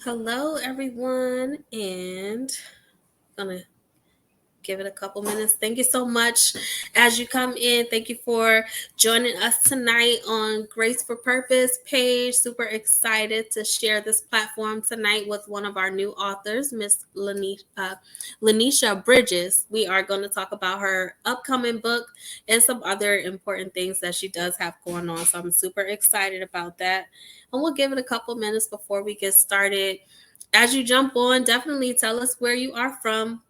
Hello, everyone, and gonna give it a couple minutes. Thank you so much as you come in. Thank you for joining us tonight on Grace for Purpose page. Super excited to share this platform tonight with one of our new authors, Miss Lunesha Bridges. We are going to talk about her upcoming book and some other important things that she does have going on. So I'm super excited about that. And we'll give it a couple minutes before we get started. As you jump on, definitely tell us where you are from.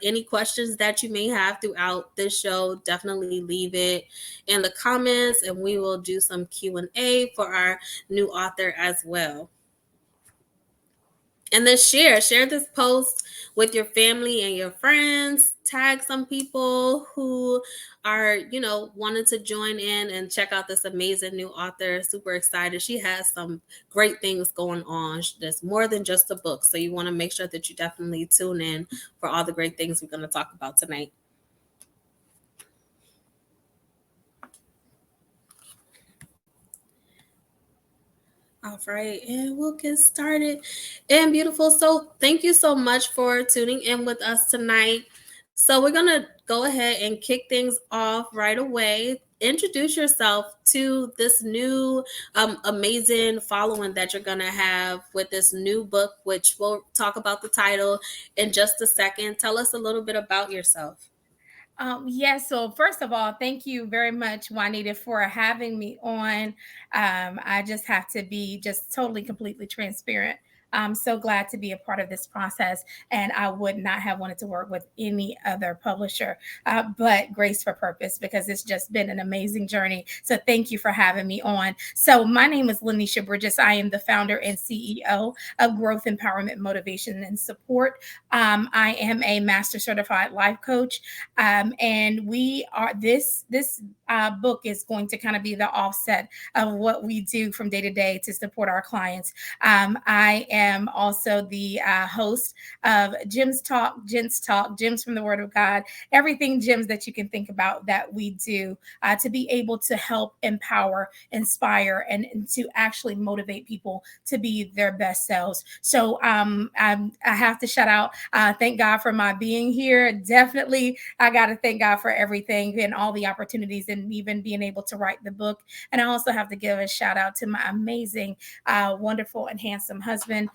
Any questions that you may have throughout this show, definitely leave it in the comments, and we will do some Q&A for our new author as well. And then share this post with your family and your friends. Tag some people who are, wanting to join in and check out this amazing new author. Super excited. She has some great things going on. There's more than just a book. So you want to make sure that you definitely tune in for all the great things we're going to talk about tonight. All right, and we'll get started. And beautiful. So, thank you so much for tuning in with us tonight. So, we're going to go ahead and kick things off right away. Introduce yourself to this new amazing following that you're going to have with this new book, which we'll talk about the title in just a second. Tell us a little bit about yourself. Yes. So first of all, thank you very much, Juanita, for having me on. I just have to be just totally, completely transparent. I'm so glad to be a part of this process, and I would not have wanted to work with any other publisher but Grace for Purpose, because it's just been an amazing journey. So thank you for having me on. So my name is Lunesha Bridges. I am the founder and CEO of Growth, Empowerment, Motivation, and Support. I am a master certified life coach. And we are this book is going to kind of be the offset of what we do from day to day to support our clients. I am also the host of G.E.M.S Talk, Gents Talk, Gems from the Word of God, everything gems that you can think about that we do to be able to help empower, inspire, and to actually motivate people to be their best selves. So I have to shout out, thank God for my being here. Definitely, I got to thank God for everything and all the opportunities and even being able to write the book. And I also have to give a shout out to my amazing, wonderful, and handsome husband,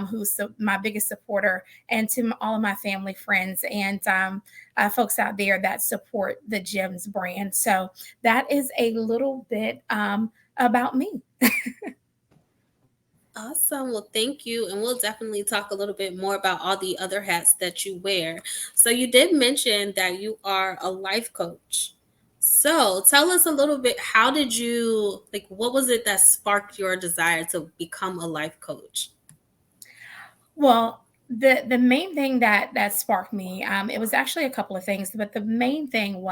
who's my biggest supporter, and to all of my family, friends, and folks out there that support the G.E.M.S brand. So that is a little bit about me. Awesome. Well, thank you. And we'll definitely talk a little bit more about all the other hats that you wear. So, you did mention that you are a life coach. So, tell us a little bit, how did you, like, what was it that sparked your desire to become a life coach? Well, the main thing that sparked me, it was actually a couple of things, but the main thing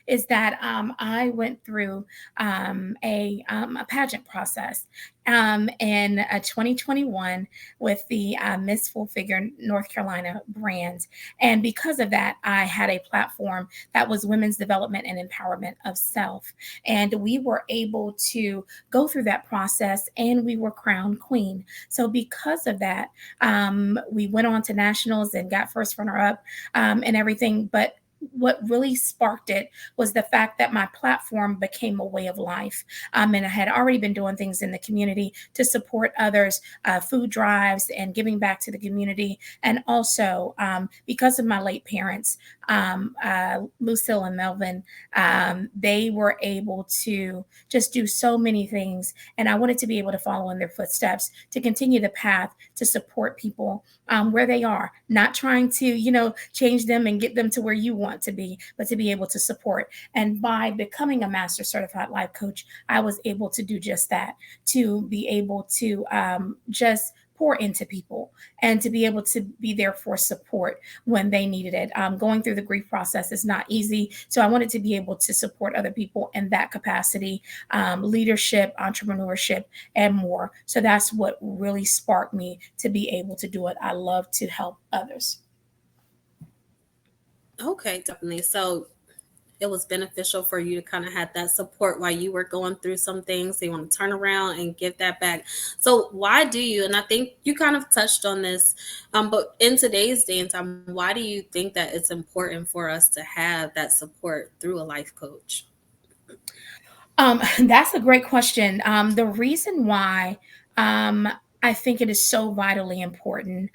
is that I went through a pageant process in 2021 with the Miss Full Figure North Carolina brand, and because of that, I had a platform that was women's development and empowerment of self, and we were able to go through that process, and we were crowned queen. So because of that, we went on to nationals and got first runner up and everything. But what really sparked it was the fact that my platform became a way of life. And I had already been doing things in the community to support others, food drives and giving back to the community. And also, because of my late parents, Lucille and Melvin, they were able to just do so many things. And I wanted to be able to follow in their footsteps to continue the path to support people where they are, not trying to, change them and get them to where you want to be, but to be able to support. And by becoming a master certified life coach, I was able to do just that, to be able to just pour into people and to be able to be there for support when they needed it. Going through the grief process is not easy. So I wanted to be able to support other people in that capacity, leadership, entrepreneurship, and more. So that's what really sparked me to be able to do it. I love to help others. Okay, definitely. So, it was beneficial for you to kind of have that support while you were going through some things. So you want to turn around and give that back. So why do you, and I think you kind of touched on this, but in today's day and time, why do you think that it's important for us to have that support through a life coach? That's a great question. The reason why um, I think it is so vitally important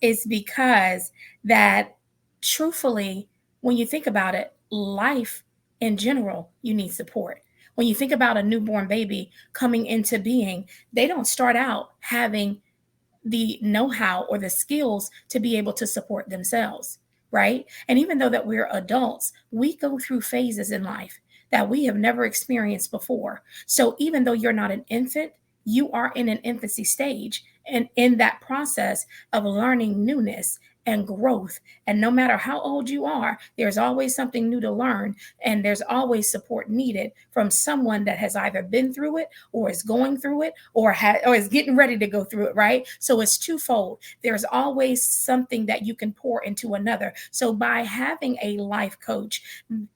is because that, truthfully, when you think about it, life in general, you need support. When you think about a newborn baby coming into being, they don't start out having the know-how or the skills to be able to support themselves, right? And even though that we're adults, we go through phases in life that we have never experienced before. So even though you're not an infant, you are in an infancy stage, and in that process of learning newness and growth. And no matter how old you are, there's always something new to learn, and there's always support needed from someone that has either been through it or is going through it or is getting ready to go through it, right? So it's twofold. There's always something that you can pour into another. So by having a life coach,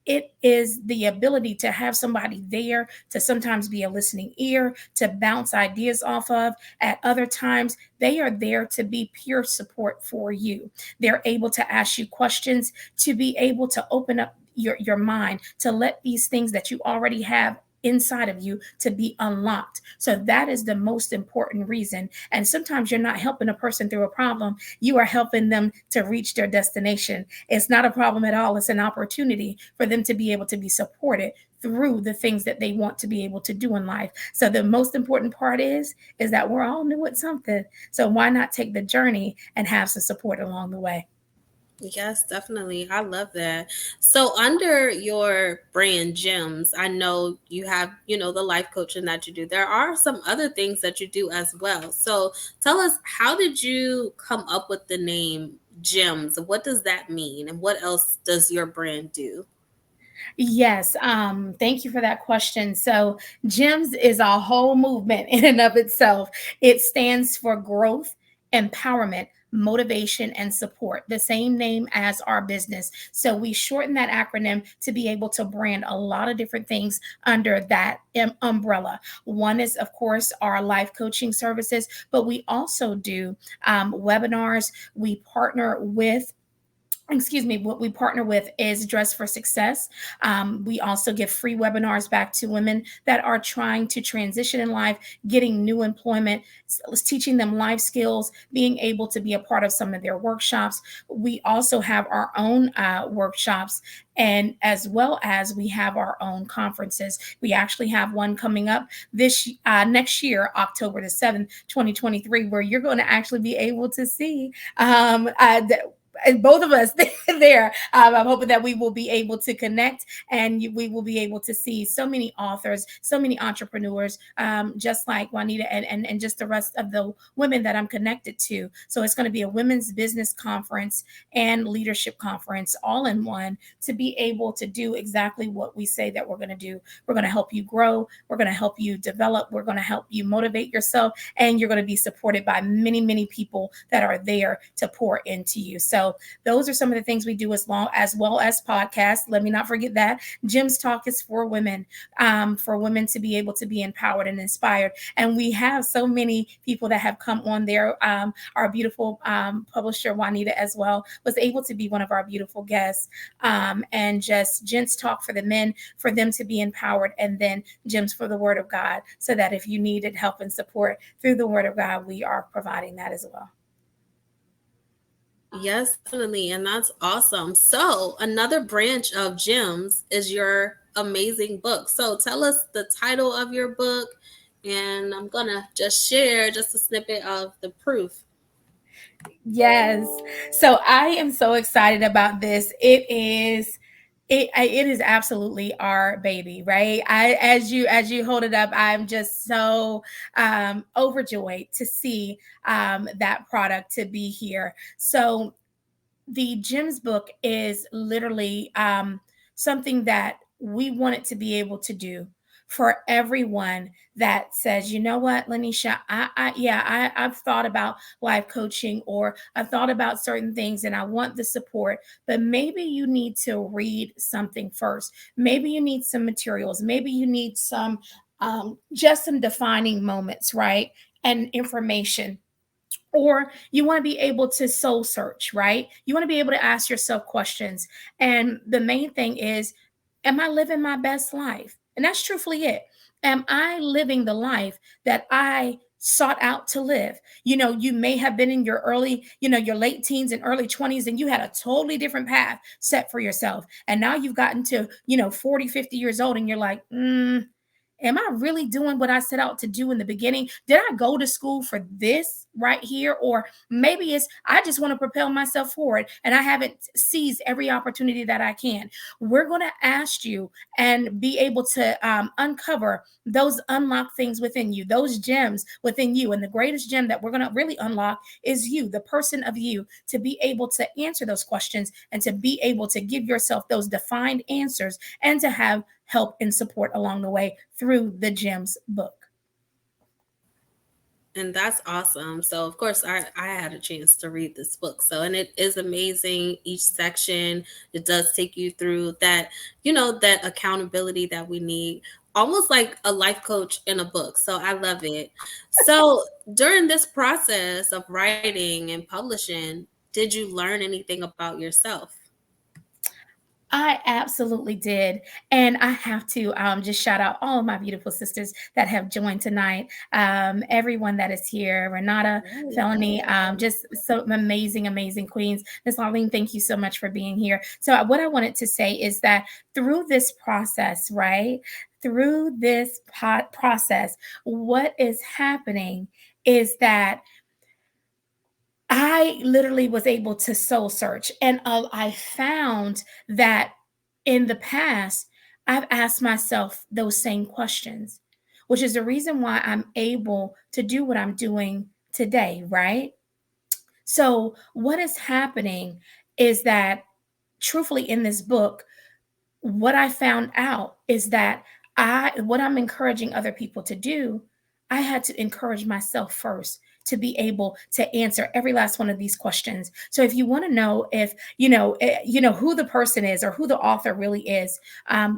it is the ability to have somebody there to sometimes be a listening ear, to bounce ideas off of. At other times, they are there to be pure support for you. They're able to ask you questions, to be able to open up your mind, to let these things that you already have inside of you to be unlocked. So that is the most important reason. And sometimes you're not helping a person through a problem, you are helping them to reach their destination. It's not a problem at all. It's an opportunity for them to be able to be supported through the things that they want to be able to do in life. So the most important part is that we're all new at something. So why not take the journey and have some support along the way? Yes, definitely. I love that. So under your brand Gems, I know you have, the life coaching that you do. There are some other things that you do as well. So tell us, how did you come up with the name Gems? What does that mean? And what else does your brand do? Yes, thank you for that question. So, GEMS is a whole movement in and of itself. It stands for growth, empowerment, motivation, and support, the same name as our business. So, we shorten that acronym to be able to brand a lot of different things under that umbrella. One is, of course, our life coaching services, but we also do webinars. We partner with, what we partner with is Dress for Success. We also give free webinars back to women that are trying to transition in life, getting new employment, teaching them life skills, being able to be a part of some of their workshops. We also have our own workshops, and as well as we have our own conferences. We actually have one coming up this next year, October the 7th, 2023, where you're going to actually be able to see and both of us there. I'm hoping that we will be able to connect, and we will be able to see so many authors, so many entrepreneurs, just like Juanita and just the rest of the women that I'm connected to. So it's going to be a women's business conference and leadership conference all in one, to be able to do exactly what we say that we're going to do. We're going to help you grow. We're going to help you develop. We're going to help you motivate yourself, and you're going to be supported by many, many people that are there to pour into you. So those are some of the things we do, as well as podcasts. Let me not forget that Jim's Talk is for women to be able to be empowered and inspired. And we have so many people that have come on there. Our beautiful publisher Juanita as well was able to be one of our beautiful guests. And just Gents Talk for the men, for them to be empowered, and then Gems for the Word of God, so that if you needed help and support through the Word of God, we are providing that as well. Yes, definitely. And that's awesome. So, another branch of Gems is your amazing book. So, tell us the title of your book. And I'm going to just share just a snippet of the proof. Yes. So I am so excited about this. It is absolutely our baby, right? I as you hold it up, I'm just so overjoyed to see that product to be here. So the Gems book is literally something that we wanted to be able to do for everyone that says, you know what, Lanisha, I've thought about life coaching, or I've thought about certain things and I want the support, but maybe you need to read something first. Maybe you need some materials. Maybe you need some, just some defining moments, right? And information, or you want to be able to soul search, right? You want to be able to ask yourself questions. And the main thing is, am I living my best life? And that's truthfully it. Am I living the life that I sought out to live? You may have been in your early, your late teens and early 20s, and you had a totally different path set for yourself. And now you've gotten to, 40, 50 years old, and you're like, am I really doing what I set out to do in the beginning? Did I go to school for this right here? Or maybe it's, I just want to propel myself forward and I haven't seized every opportunity that I can. We're going to ask you and be able to uncover those unlocked things within you, those gems within you. And the greatest gem that we're going to really unlock is you, the person of you, to be able to answer those questions and to be able to give yourself those defined answers, and to have help and support along the way through the G.E.M.S book. And that's awesome. So of course I had a chance to read this book. So and it is amazing. Each section, it does take you through that, that accountability that we need. Almost like a life coach in a book. So I love it. So during this process of writing and publishing, did you learn anything about yourself? I absolutely did. And I have to just shout out all of my beautiful sisters that have joined tonight. Everyone that is here, Renata, Right. Felony, just so amazing, amazing queens. Miss Arlene, thank you so much for being here. So, what I wanted to say is that through this process, right? Through this process, what is happening is that I literally was able to soul search, and I found that in the past, I've asked myself those same questions, which is the reason why I'm able to do what I'm doing today, right? So, what is happening is that, truthfully, in this book, what I found out is that what I'm encouraging other people to do, I had to encourage myself first to be able to answer every last one of these questions. So if you want to know if who the person is or who the author really is,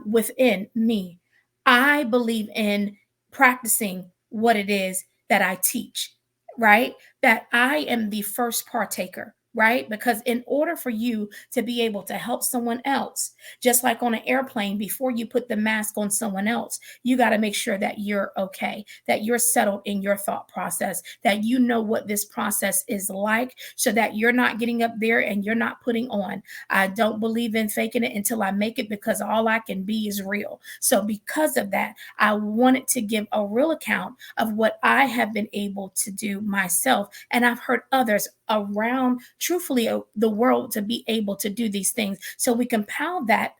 within me, I believe in practicing what it is that I teach, right? That I am the first partaker, right? Because in order for you to be able to help someone else, just like on an airplane, before you put the mask on someone else, you got to make sure that you're okay, that you're settled in your thought process, that you know what this process is like, so that you're not getting up there and you're not putting on. I don't believe in faking it until I make it, because all I can be is real. So, because of that, I wanted to give a real account of what I have been able to do myself. And I've heard others around, truthfully, the world to be able to do these things. So we compile that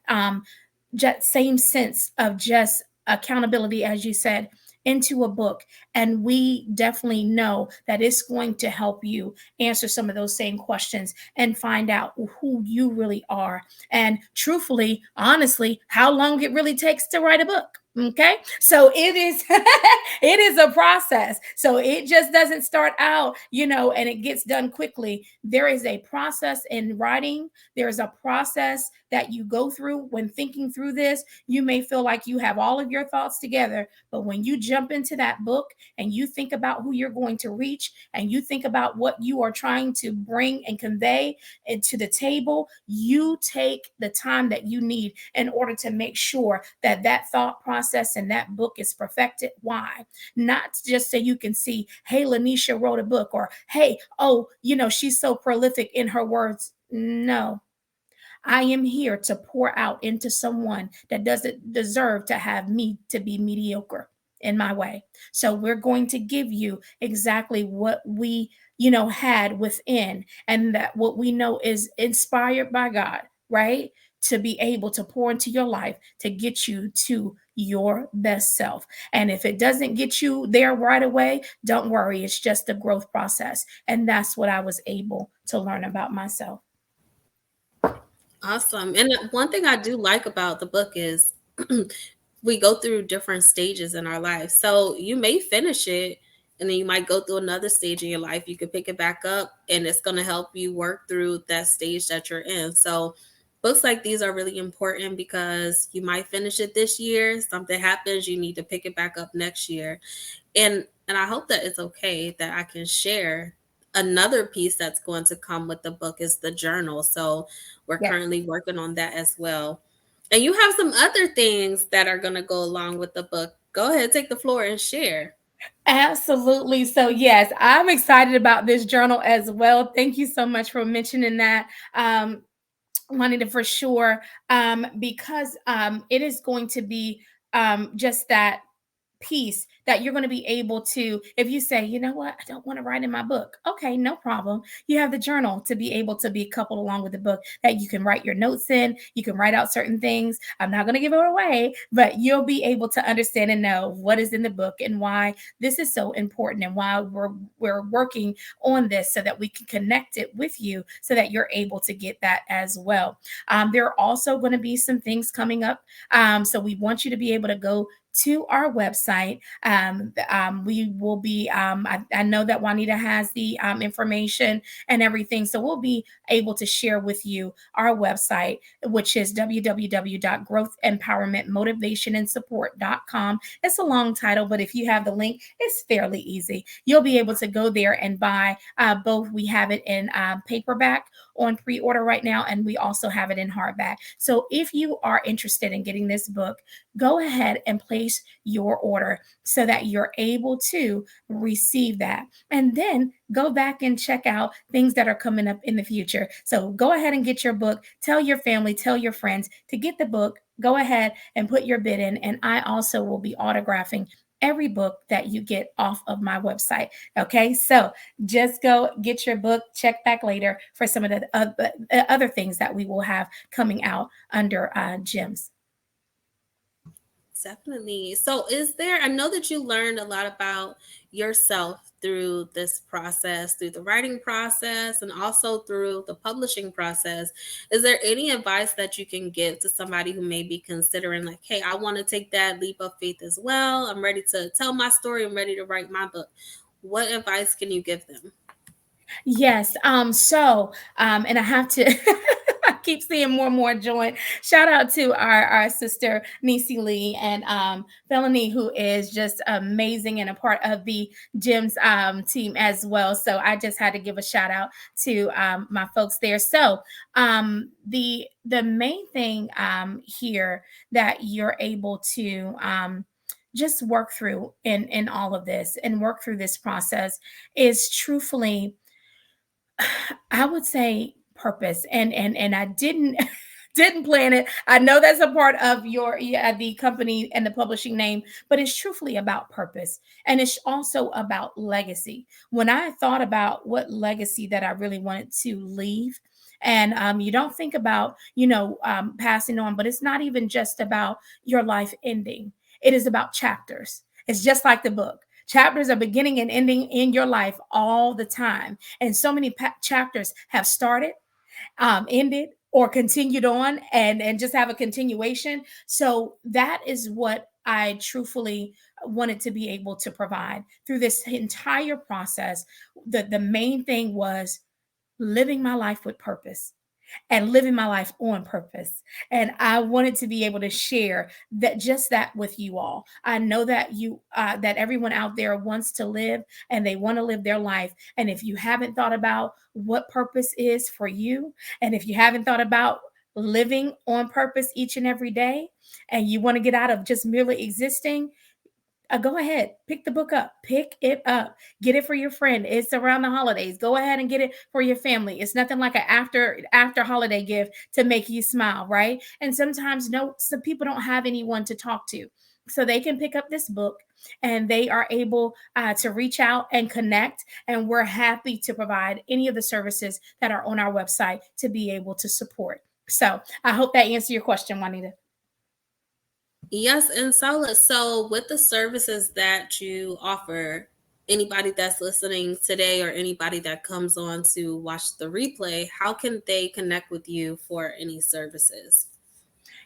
just same sense of just accountability, as you said, into a book. And we definitely know that it's going to help you answer some of those same questions and find out who you really are. And truthfully, honestly, how long it really takes to write a book. Okay, so it is it is a process. So it just doesn't start out, and it gets done quickly. There is a process in writing. There's a process that you go through when thinking through this. You may feel like you have all of your thoughts together, but when you jump into that book and you think about who you're going to reach, and you think about what you are trying to bring and convey to the table, you take the time that you need in order to make sure that that thought process and that book is perfected. Why? Not just so you can see, hey, Lunesha wrote a book, or hey, oh, she's so prolific in her words. No, I am here to pour out into someone that doesn't deserve to have me to be mediocre in my way. So we're going to give you exactly what we, had within, and that what we know is inspired by God, right? To be able to pour into your life to get you to your best self. And if it doesn't get you there right away, don't worry. It's just a growth process. And that's what I was able to learn about myself. Awesome. And one thing I do like about the book is we go through different stages in our life. So you may finish it and then you might go through another stage in your life. You could pick it back up and it's going to help you work through that stage that you're in. So books like these are really important because you might finish it this year, something happens, you need to pick it back up next year. And I hope that it's okay that I can share another piece that's going to come with the book is the journal. So we're Yes. currently working on that as well. And you have some other things that are going to go along with the book. Go ahead, take the floor and share. Absolutely. So, yes, I'm excited about this journal as well. Thank you so much for mentioning that. Wanted to for sure, because it is going to be just that piece that you're going to be able to, if you say, you know what, I don't want to write in my book, okay, no problem, you have the journal to be able to be coupled along with the book that you can write your notes in, you can write out certain things. I'm not going to give it away, but you'll be able to understand and know what is in the book and why this is so important and why we're working on this so that we can connect it with you so that you're able to get that as well. There are also going to be some things coming up, so we want you to be able to go to our website. We will be, I know that Juanita has the information and everything. So we'll be able to share with you our website, which is www.growthempowermentmotivationandsupport.com. It's a long title, but if you have the link, it's fairly easy. You'll be able to go there and buy both. We have it in paperback on pre-order right now, and we also have it in hardback. So if you are interested in getting this book, go ahead and place your order so that you're able to receive that. And then go back and check out things that are coming up in the future. So go ahead and get your book. Tell your family, tell your friends to get the book. Go ahead and put your bid in. And I also will be autographing every book that you get off of my website. Okay, so just go get your book, check back later for some of the other things that we will have coming out under G.E.M.S. Definitely. So, is there, I know that you learned a lot about yourself through this process, through the writing process, and also through the publishing process. Is there any advice that you can give to somebody who may be considering, like, hey, I want to take that leap of faith as well? I'm ready to tell my story, I'm ready to write my book. What advice can you give them? Yes. And I have to I keep seeing more and more join. Shout out to our sister Nisi Lee and Felony, who is just amazing and a part of the G.E.M.S team as well. So I just had to give a shout out to my folks there. So the main thing here that you're able to just work through in all of this and work through this process is truthfully, I would say purpose. And I didn't didn't plan it. I know that's a part of your, yeah, the company and the publishing name, but it's truthfully about purpose. And it's also about legacy. When I thought about what legacy that I really wanted to leave, and you don't think about, passing on, but it's not even just about your life ending. It is about chapters. It's just like the book. Chapters are beginning and ending in your life all the time. And so many chapters have started, ended, or continued on and just have a continuation. So that is what I truthfully wanted to be able to provide through this entire process. The main thing was living my life with purpose and living my life on purpose. And I wanted to be able to share that, just that, with you all. I know that that everyone out there wants to live and they want to live their life. And if you haven't thought about what purpose is for you, and if you haven't thought about living on purpose each and every day, and you want to get out of just merely existing, go ahead, pick the book up, pick it up, get it for your friend. It's around the holidays. Go ahead and get it for your family. It's nothing like an after holiday gift to make you smile, right? And sometimes, no, some people don't have anyone to talk to, so they can pick up this book and they are able to reach out and connect. And we're happy to provide any of the services that are on our website to be able to support. So I hope that answered your question, Juanita. Yes, and so with the services that you offer, anybody that's listening today or anybody that comes on to watch the replay, how can they connect with you for any services?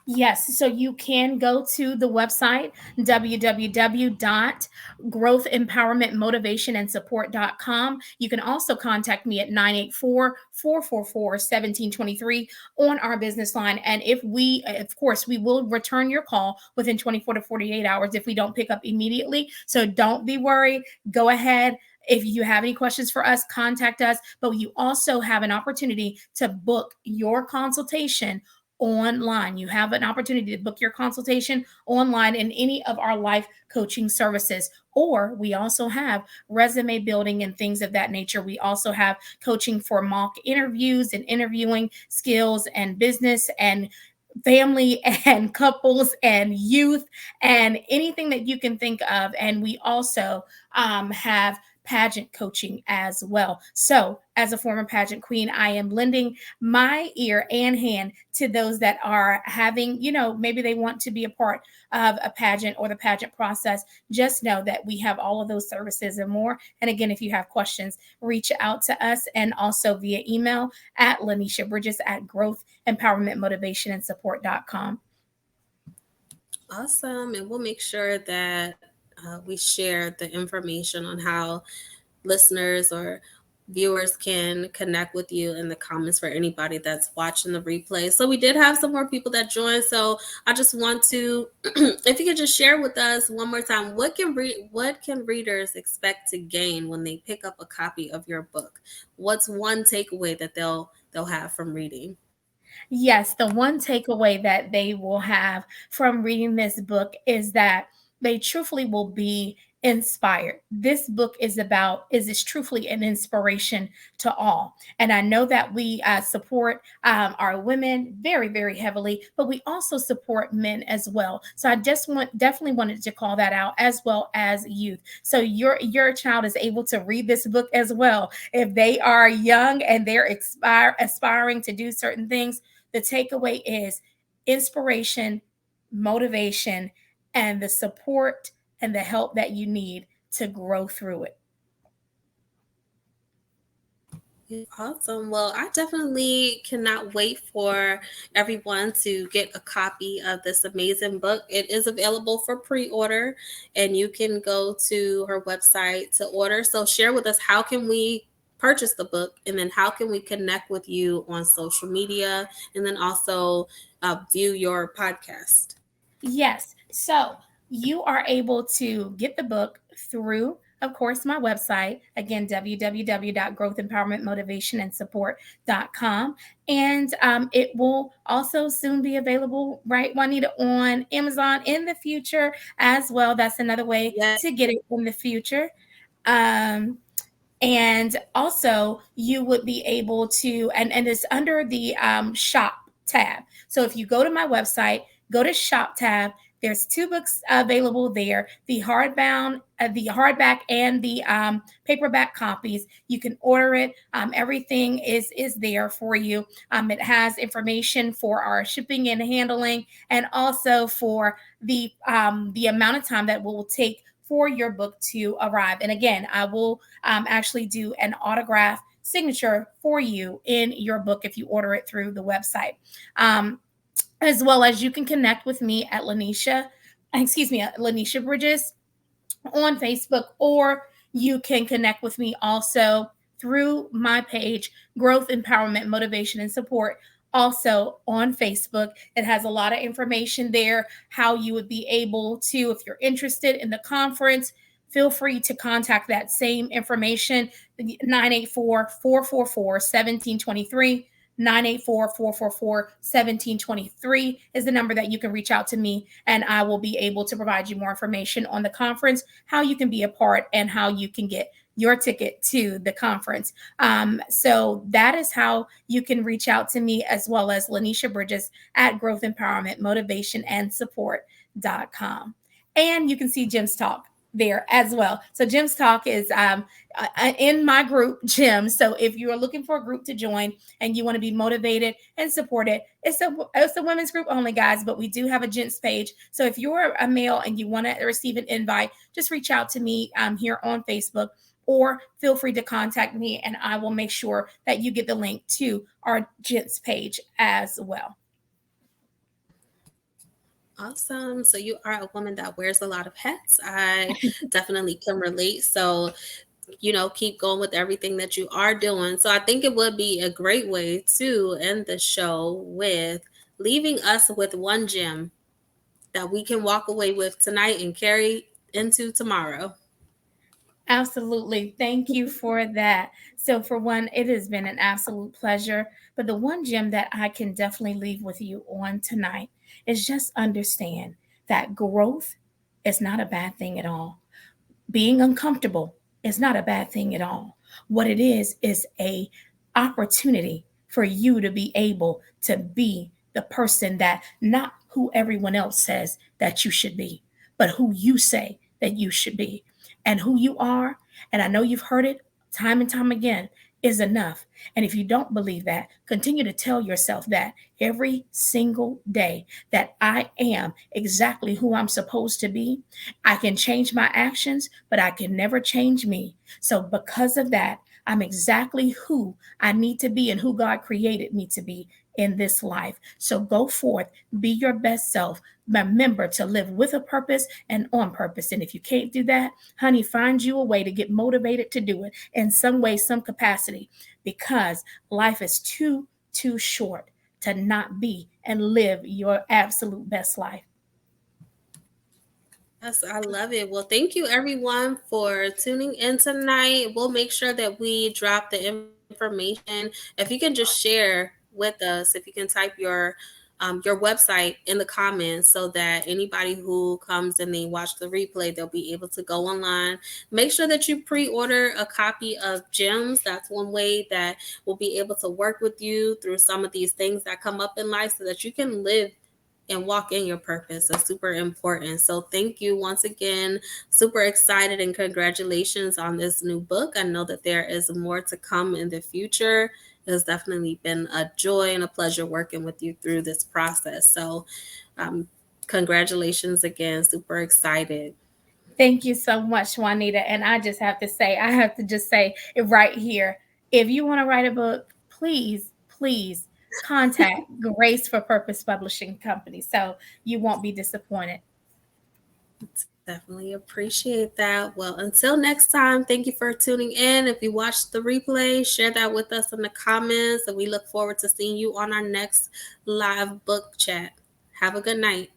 Yes, so you can go to the website www.growthempowermentmotivationandsupport.com. You can also contact me at 984-444-1723 on our business line. And if we, of course, we will return your call within 24 to 48 hours if we don't pick up immediately. So don't be worried. Go ahead. If you have any questions for us, contact us. But you also have an opportunity to book your consultation online. You have an opportunity to book your consultation online in any of our life coaching services. Or we also have resume building and things of that nature. We also have coaching for mock interviews and interviewing skills and business and family and couples and youth and anything that you can think of. And we also have pageant coaching as well. So, as a former pageant queen, I am lending my ear and hand to those that are having, maybe they want to be a part of a pageant or the pageant process. Just know that we have all of those services and more. And again, if you have questions, reach out to us and also via email at Lunesha Bridges at Growth Empowerment Motivation and Support.com. Awesome. And we'll make sure that we share the information on how listeners or viewers can connect with you in the comments for anybody that's watching the replay. So we did have some more people that joined. So I just want to, if you could just share with us one more time, what can readers expect to gain when they pick up a copy of your book? What's one takeaway that they'll have from reading? Yes, the one takeaway that they will have from reading this book is that they truthfully will be inspired. This book is truthfully an inspiration to all. And I know that we support our women very, very heavily, but we also support men as well. So I just definitely wanted to call that out, as well as youth. So your child is able to read this book as well. If they are young and they're aspiring to do certain things, the takeaway is inspiration, motivation, and the support and the help that you need to grow through it. Yeah, awesome. Well, I definitely cannot wait for everyone to get a copy of this amazing book. It is available for pre order, and you can go to her website to order. So, share with us, how can we purchase the book, and then how can we connect with you on social media, and then also view your podcast? Yes. So you are able to get the book through, of course, my website. Again, www.growthempowermentmotivationandsupport.com. And it will also soon be available, right, Juanita, on Amazon in the future as well. That's another way Yeah. to get it in the future. Um, and also you would be able to, and it's under the shop tab. So if you go to my website, go to shop tab, there's two books available there, the hardback and the paperback copies. You can order it. Everything is there for you. It has information for our shipping and handling, and also for the amount of time that will take for your book to arrive. And again, I will actually do an autograph signature for you in your book if you order it through the website. As well as you can connect with me at Lunesha Bridges on Facebook, or you can connect with me also through my page, Growth, Empowerment, Motivation, and Support, also on Facebook. It has a lot of information there, how you would be able to, if you're interested in the conference, feel free to contact that same information, 984-444-1723. 984-444-1723 is the number that you can reach out to me, and I will be able to provide you more information on the conference, how you can be a part, and how you can get your ticket to the conference. So that is how you can reach out to me, as well as Lunesha Bridges at Growth Empowerment Motivation and Support.com. And you can see G.E.M.S Talk there as well. So G.E.M.S Talk is in my group, G.E.M.S. So if you are looking for a group to join and you want to be motivated and supported, it's a women's group only, guys, but we do have a gents page. So if you're a male and you want to receive an invite, just reach out to me here on Facebook, or feel free to contact me, and I will make sure that you get the link to our gents page as well. Awesome. So you are a woman that wears a lot of hats. I definitely can relate. So, keep going with everything that you are doing. So I think it would be a great way to end the show with leaving us with one gem that we can walk away with tonight and carry into tomorrow. Absolutely. Thank you for that. So, for one, it has been an absolute pleasure. But the one gem that I can definitely leave with you on tonight is just understand that growth is not a bad thing at all. Being uncomfortable is not a bad thing at all. What it is a opportunity for you to be able to be the person that not who everyone else says that you should be, but who you say that you should be. And who you are, and I know you've heard it time and time again, is enough. And if you don't believe that, continue to tell yourself that every single day, that I am exactly who I'm supposed to be. I can change my actions, but I can never change me. So, because of that, I'm exactly who I need to be and who God created me to be in this life. So, go forth, be your best self. Remember to live with a purpose and on purpose. And if you can't do that, honey, find you a way to get motivated to do it in some way, some capacity, because life is too short to not be and live your absolute best life. Yes, I love it. Well, thank you everyone for tuning in tonight. We'll make sure that we drop the information. If you can just share with us, if you can type your website in the comments so that anybody who comes and they watch the replay, they'll be able to go online. Make sure that you pre-order a copy of Gems. That's one way that we'll be able to work with you through some of these things that come up in life so that you can live and walk in your purpose. Is super important. So thank you once again. Super excited and congratulations on this new book. I know that there is more to come in the future. It has definitely been a joy and a pleasure working with you through this process. So um, congratulations again. Super excited. Thank you so much, Juanita. And I just have to say, I have to just say it right here. If you want to write a book, please contact Grace for Purpose Publishing Company. So you won't be disappointed. Definitely appreciate that. Well, until next time, thank you for tuning in. If you watched the replay, share that with us in the comments. And we look forward to seeing you on our next live book chat. Have a good night.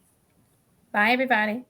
Bye, everybody.